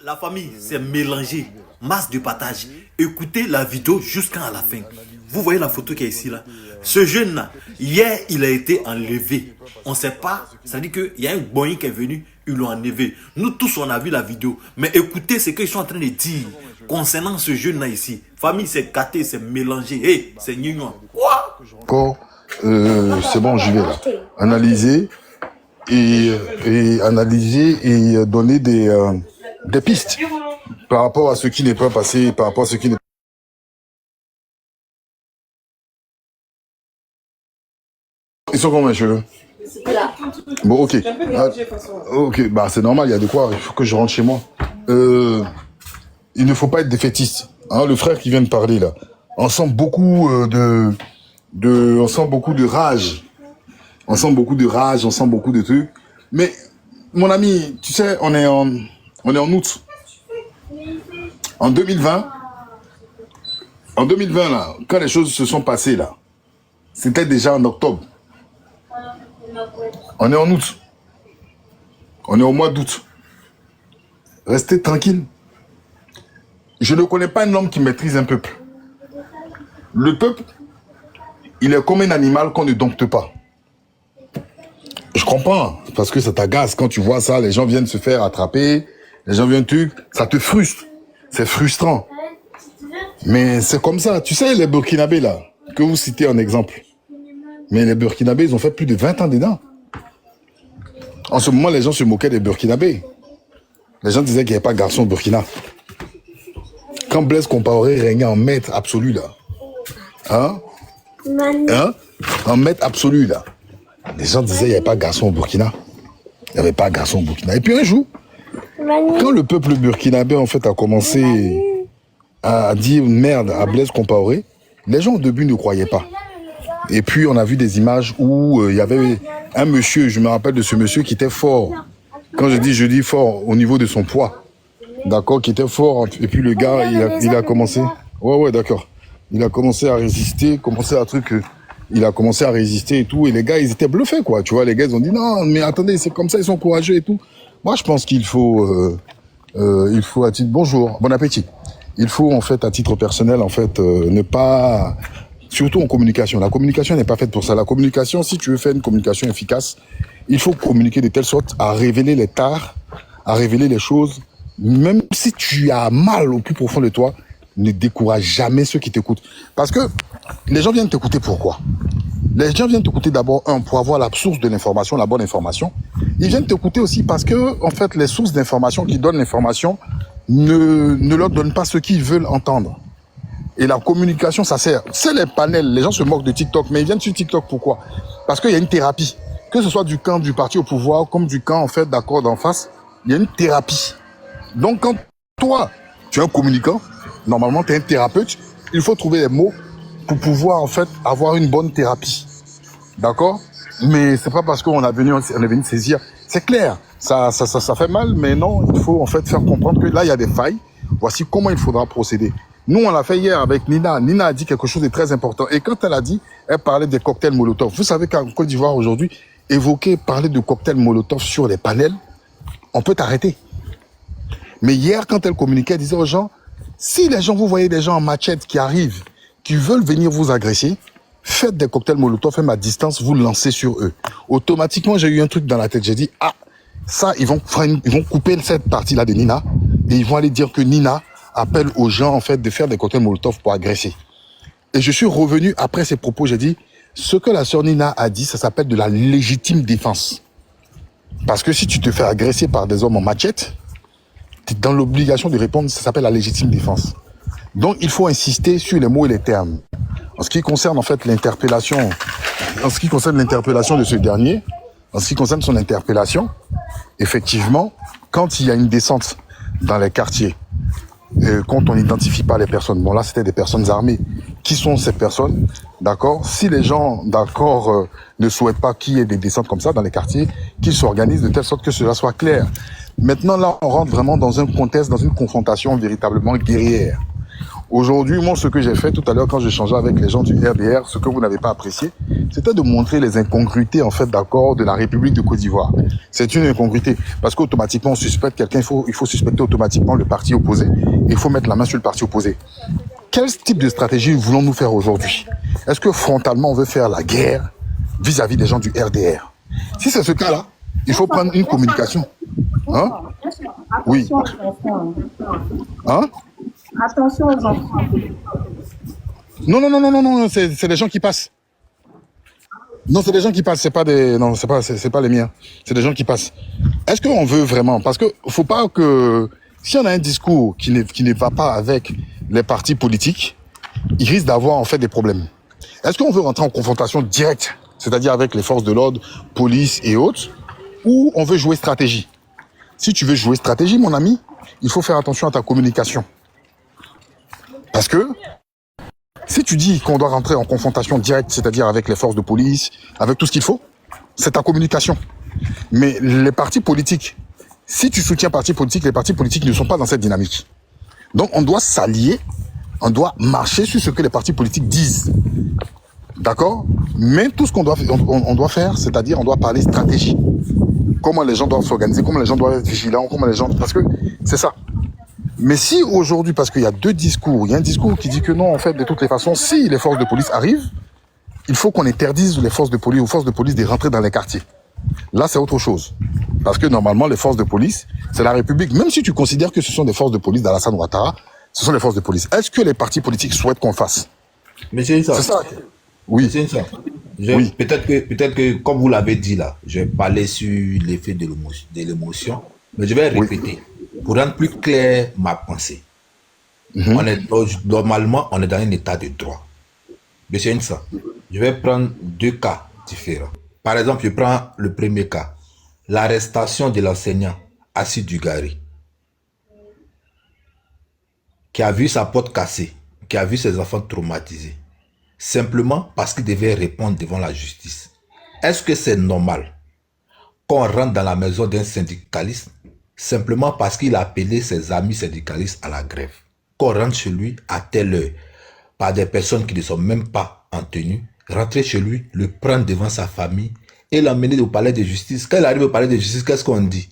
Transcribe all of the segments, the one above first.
La famille s'est mélangée, masse de partage. Écoutez la vidéo jusqu'à la fin. Vous voyez la photo qui est ici là. Ce jeune-là, hier, il a été enlevé. On ne sait pas, ça dit qu'il y a un boy qui est venu, ils l'ont enlevé. Nous tous, on a vu la vidéo. Mais écoutez ce qu'ils sont en train de dire concernant ce jeune-là ici. Famille s'est gâtée, s'est mélangée. Hé, c'est gnignon. Quoi? Encore, c'est bon, j'y vais là. Analyser et donner des pistes par rapport à ce qui n'est pas passé, par rapport à ce qui n'est pas. Ils sont combien, cheveux? Bon, ok. Ah, ok, bah c'est normal, il y a de quoi, il faut que je rentre chez moi. Il ne faut pas être défaitiste. Hein, le frère qui vient de parler là, on sent beaucoup on sent beaucoup de rage. On sent beaucoup de rage, on sent beaucoup de trucs. Mais, mon ami, tu sais, on est en août. En 2020, là, quand les choses se sont passées là, c'était déjà en octobre. On est en août. On est au mois d'août. Restez tranquille. Je ne connais pas un homme qui maîtrise un peuple. Le peuple, il est comme un animal qu'on ne dompte pas. Je comprends, parce que ça t'agace quand tu vois ça, les gens viennent se faire attraper, les gens viennent ça te frustre. C'est frustrant. Mais c'est comme ça. Tu sais, les Burkinabés là, que vous citez en exemple. Mais les Burkinabés, ils ont fait plus de 20 ans dedans. En ce moment, les gens se moquaient des Burkinabés. Les gens disaient qu'il n'y avait pas de garçon au Burkina. Quand Blaise Compaoré régnait en maître absolu là. Hein? En maître absolu là. Les gens disaient qu'il n'y avait pas de garçon au Burkina. Il n'y avait pas de garçon au Burkina. Et puis un jour, quand le peuple burkinabé en fait a commencé à dire merde à Blaise Compaoré, les gens au début ne croyaient pas. Et puis on a vu des images où il y avait un monsieur, je me rappelle de ce monsieur qui était fort. Quand je dis fort au niveau de son poids. D'accord, qui était fort. Et puis le gars, il a commencé. Ouais, d'accord. Il a commencé à résister, il a commencé à résister et tout. Et les gars, ils étaient bluffés, quoi. Tu vois, les gars, ils ont dit non, mais attendez, c'est comme ça, ils sont courageux et tout. Moi, je pense qu'il faut, à titre, bonjour, bon appétit. Il faut, en fait, à titre personnel, en fait, ne pas, surtout en communication. La communication n'est pas faite pour ça. La communication, si tu veux faire une communication efficace, il faut communiquer de telle sorte à révéler les tares, à révéler les choses. Même si tu as mal au plus profond de toi, ne décourage jamais ceux qui t'écoutent. Parce que les gens viennent t'écouter pourquoi? Les gens viennent t'écouter d'abord, pour avoir la source de l'information, la bonne information. Ils viennent t'écouter aussi parce que, en fait, les sources d'information qui donnent l'information ne leur donnent pas ce qu'ils veulent entendre. Et la communication, ça sert. C'est les panels. Les gens se moquent de TikTok, mais ils viennent sur TikTok pourquoi? Parce qu'il y a une thérapie. Que ce soit du camp du parti au pouvoir, comme du camp, en fait, d'accord, d'en face, il y a une thérapie. Donc, quand toi, tu es un communicant, normalement, tu es un thérapeute, il faut trouver les mots pour pouvoir, en fait, avoir une bonne thérapie. D'accord? Mais c'est pas parce qu'on est venu saisir. C'est clair, ça fait mal, mais non, il faut, en fait, faire comprendre que là, il y a des failles. Voici comment il faudra procéder. Nous, on l'a fait hier avec Nina. Nina a dit quelque chose de très important. Et quand elle a dit, elle parlait des cocktails Molotov. Vous savez qu'en Côte d'Ivoire, aujourd'hui, parler de cocktails Molotov sur les panels, on peut t'arrêter. Mais hier, quand elle communiquait, elle disait aux gens, si les gens, vous voyez des gens en machette qui arrivent, qui veulent venir vous agresser, faites des cocktails Molotov, même à distance, vous lancez sur eux. Automatiquement, j'ai eu un truc dans la tête. J'ai dit, ça, ils vont couper cette partie-là de Nina et ils vont aller dire que Nina appelle aux gens, en fait, de faire des cocktails Molotov pour agresser. Et je suis revenu après ces propos, j'ai dit, ce que la sœur Nina a dit, ça s'appelle de la légitime défense. Parce que si tu te fais agresser par des hommes en machette, tu es dans l'obligation de répondre, ça s'appelle la légitime défense. Donc, il faut insister sur les mots et les termes. En ce qui concerne, en fait, l'interpellation de ce dernier, en ce qui concerne son interpellation, effectivement, quand il y a une descente dans les quartiers, quand on n'identifie pas les personnes, bon là, c'était des personnes armées. Qui sont ces personnes? D'accord? Si les gens, d'accord, ne souhaitent pas qu'il y ait des descentes comme ça dans les quartiers, qu'ils s'organisent de telle sorte que cela soit clair. Maintenant, là, on rentre vraiment dans un contexte, dans une confrontation véritablement guerrière. Aujourd'hui, moi, ce que j'ai fait tout à l'heure quand j'échangeais avec les gens du RDR, ce que vous n'avez pas apprécié, c'était de montrer les incongruités, en fait, d'accord, de la République de Côte d'Ivoire. C'est une incongruité. Parce qu'automatiquement, on suspecte quelqu'un, il faut suspecter automatiquement le parti opposé, et il faut mettre la main sur le parti opposé. Quel type de stratégie voulons-nous faire aujourd'hui? Est-ce que frontalement, on veut faire la guerre vis-à-vis des gens du RDR? Si c'est ce cas-là, il faut prendre une communication. Hein? Oui. Hein? Attention aux enfants. Non, c'est des gens qui passent. Non, c'est des gens qui passent, c'est pas les miens. C'est des gens qui passent. Est-ce qu'on veut vraiment, parce que faut pas que, si on a un discours qui ne va pas avec les partis politiques, il risque d'avoir en fait des problèmes. Est-ce qu'on veut rentrer en confrontation directe, c'est-à-dire avec les forces de l'ordre, police et autres, ou on veut jouer stratégie? Si tu veux jouer stratégie, mon ami, il faut faire attention à ta communication. Parce que si tu dis qu'on doit rentrer en confrontation directe, c'est-à-dire avec les forces de police, avec tout ce qu'il faut, c'est ta communication. Mais les partis politiques, si tu soutiens partis politiques, les partis politiques ne sont pas dans cette dynamique. Donc on doit s'allier, on doit marcher sur ce que les partis politiques disent. D'accord? Mais tout ce qu'on doit faire, c'est-à-dire on doit parler stratégie. Comment les gens doivent s'organiser, comment les gens doivent être vigilants, comment les gens... Parce que c'est ça. Mais si aujourd'hui, parce qu'il y a deux discours, il y a un discours qui dit que non, en fait, de toutes les façons, si les forces de police arrivent, il faut qu'on interdise les forces de police, aux forces de police de rentrer dans les quartiers. Là, c'est autre chose. Parce que normalement, les forces de police, c'est la République. Même si tu considères que ce sont des forces de police d'Alassane Ouattara, ce sont des forces de police. Est-ce que les partis politiques souhaitent qu'on le fasse? Monsieur Insa, C'est ça. Oui. Monsieur Insa, Oui. peut-être que, comme vous l'avez dit là, je vais parler sur l'effet de l'émotion, mais je vais répéter pour rendre plus clair ma pensée. Normalement, on est dans un état de droit. Monsieur Insa, je vais prendre deux cas différents. Par exemple, je prends le premier cas, l'arrestation de l'enseignant Assis Dugari, qui a vu sa porte cassée, qui a vu ses enfants traumatisés, simplement parce qu'il devait répondre devant la justice. Est-ce que c'est normal qu'on rentre dans la maison d'un syndicaliste simplement parce qu'il a appelé ses amis syndicalistes à la grève? Qu'on rentre chez lui à telle heure par des personnes qui ne sont même pas en tenue, rentrer chez lui, le prendre devant sa famille et l'emmener au palais de justice. Quand il arrive au palais de justice, qu'est-ce qu'on dit?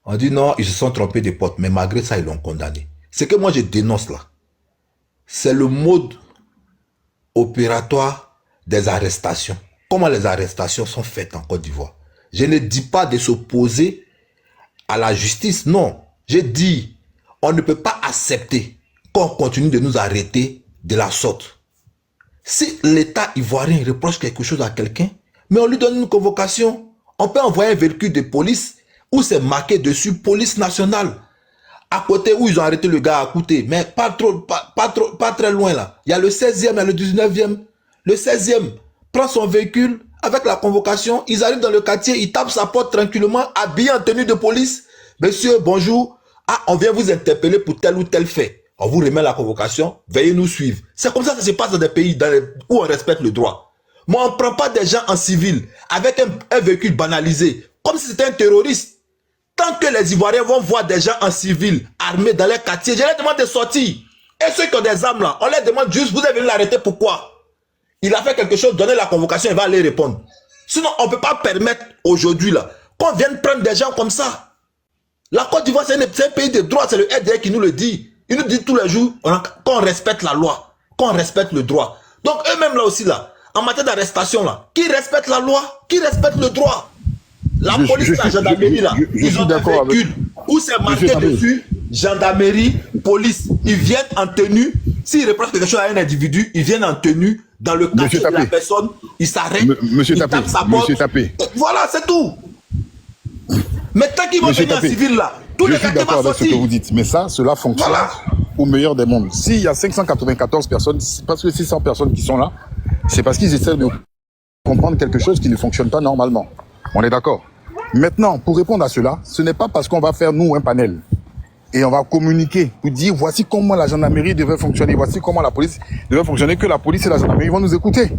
On dit non, ils se sont trompés de porte, mais malgré ça, ils l'ont condamné. Ce que moi je dénonce là, c'est le mode opératoire des arrestations. Comment les arrestations sont faites en Côte d'Ivoire. Je ne dis pas de s'opposer à la justice, non. Je dis, on ne peut pas accepter qu'on continue de nous arrêter de la sorte. Si l'État ivoirien reproche quelque chose à quelqu'un, mais on lui donne une convocation, on peut envoyer un véhicule de police où c'est marqué dessus police nationale. À côté où ils ont arrêté le gars à Kouté, mais pas très loin là. Il y a le 16e, il y a le 19e. Le 16e prend son véhicule avec la convocation, ils arrivent dans le quartier, ils tapent sa porte tranquillement, habillés en tenue de police. Monsieur, bonjour. Ah, on vient vous interpeller pour tel ou tel fait. On vous remet la convocation, veuillez nous suivre. C'est comme ça que ça se passe dans des pays où on respecte le droit. Mais on ne prend pas des gens en civil avec un véhicule banalisé, comme si c'était un terroriste. Tant que les Ivoiriens vont voir des gens en civil, armés dans les quartiers, je leur demande de sortir. Et ceux qui ont des armes là, on leur demande juste, vous êtes venu l'arrêter, pourquoi? Il a fait quelque chose, donnez la convocation, il va aller répondre. Sinon, on ne peut pas permettre aujourd'hui là qu'on vienne prendre des gens comme ça. La Côte d'Ivoire, c'est un pays de droit, c'est le RDR qui nous le dit. Il nous dit tous les jours qu'on respecte la loi, qu'on respecte le droit. Donc eux-mêmes là aussi là, en matière d'arrestation là, qui respecte la loi, qui respecte le droit? La police, la gendarmerie là, ils ont des véhicules où c'est marqué dessus, gendarmerie, police. Ils viennent en tenue. S'ils reprochent quelque chose à un individu, ils viennent en tenue dans le quartier de la personne, ils s'arrêtent, ils tapent sa porte. Voilà, c'est tout. Mais tant qu'ils vont venir en civil là, tous les quartiers vont sortir. Je suis d'accord avec ce que vous dites, mais ça, cela fonctionne au meilleur des mondes. S'il y a 594 personnes, c'est parce que 600 personnes qui sont là, c'est parce qu'ils essaient de comprendre quelque chose qui ne fonctionne pas normalement. On est d'accord. Maintenant, pour répondre à cela, ce n'est pas parce qu'on va faire, nous, un panel et on va communiquer pour dire voici comment la gendarmerie devrait fonctionner, voici comment la police devrait fonctionner, que la police et la gendarmerie vont nous écouter.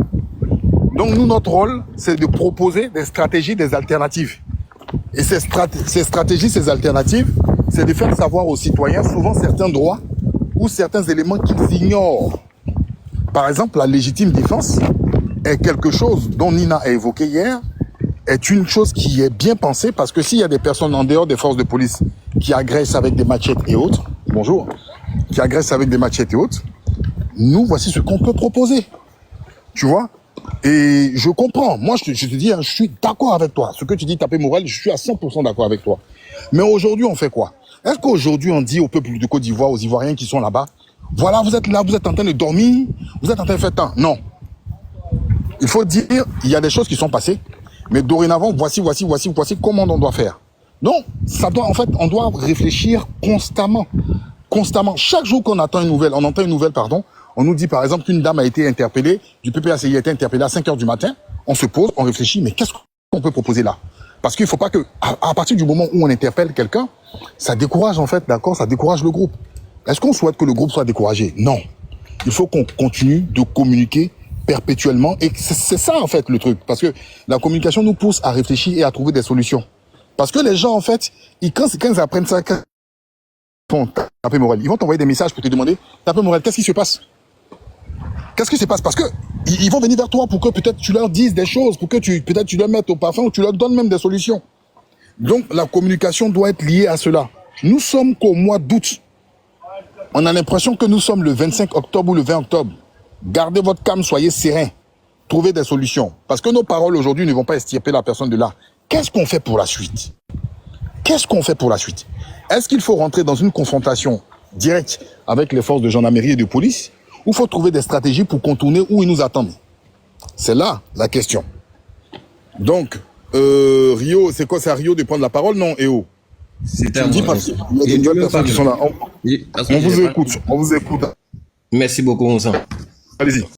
Donc, nous, notre rôle, c'est de proposer des stratégies, des alternatives. Et ces stratégies, ces alternatives, c'est de faire savoir aux citoyens souvent certains droits ou certains éléments qu'ils ignorent. Par exemple, la légitime défense est quelque chose dont Nina a évoqué hier, est une chose qui est bien pensée, parce que s'il y a des personnes en dehors des forces de police qui agressent avec des machettes et autres, bonjour, qui agressent avec des machettes et autres, nous, voici ce qu'on peut proposer. Tu vois? Et je comprends. Moi, je te dis, hein, je suis d'accord avec toi. Ce que tu dis, Tapé Morel, je suis à 100% d'accord avec toi. Mais aujourd'hui, on fait quoi? Est-ce qu'aujourd'hui, on dit au peuple de Côte d'Ivoire, aux Ivoiriens qui sont là-bas, voilà, vous êtes là, vous êtes en train de dormir, vous êtes en train de faire temps? Non. Il faut dire, il y a des choses qui sont passées, mais dorénavant, voici comment on doit faire. Donc, ça doit, en fait, on doit réfléchir constamment. Constamment. Chaque jour qu'on attend une nouvelle, on entend une nouvelle, pardon, on nous dit par exemple qu'une dame a été interpellée, du PPACI a été interpellée à 5h du matin, on se pose, on réfléchit, mais qu'est-ce qu'on peut proposer là? Parce qu'il ne faut pas que, à partir du moment où on interpelle quelqu'un, ça décourage en fait, d'accord, ça décourage le groupe. Est-ce qu'on souhaite que le groupe soit découragé? Non. Il faut qu'on continue de communiquer perpétuellement, et c'est ça en fait le truc, parce que la communication nous pousse à réfléchir et à trouver des solutions. Parce que les gens en fait, quand ils apprennent ça, Tapé Morel, ils vont t'envoyer des messages pour te demander, Tapé Morel, qu'est-ce qui se passe? Qu'est-ce qui se passe? Parce que ils vont venir vers toi pour que peut-être tu leur dises des choses, pour que peut-être tu leur mettes au parfum, ou tu leur donnes même des solutions. Donc la communication doit être liée à cela. Nous sommes qu'au mois d'août. On a l'impression que nous sommes le 25 octobre ou le 20 octobre. Gardez votre calme, soyez serein. Trouvez des solutions. Parce que nos paroles aujourd'hui ne vont pas extirper la personne de là. Qu'est-ce qu'on fait pour la suite? Qu'est-ce qu'on fait pour la suite? Est-ce qu'il faut rentrer dans une confrontation directe avec les forces de gendarmerie et de police, ou il faut trouver des stratégies pour contourner où ils nous attendent? C'est là la question. Donc, Rio, c'est quoi? C'est à Rio de prendre la parole, non, EO? C'est Tu à me dis moi. parce qu'il y a des nouvelles personnes qui sont là. On vous écoute, on vous écoute. Merci beaucoup, Moussa. Allez-y.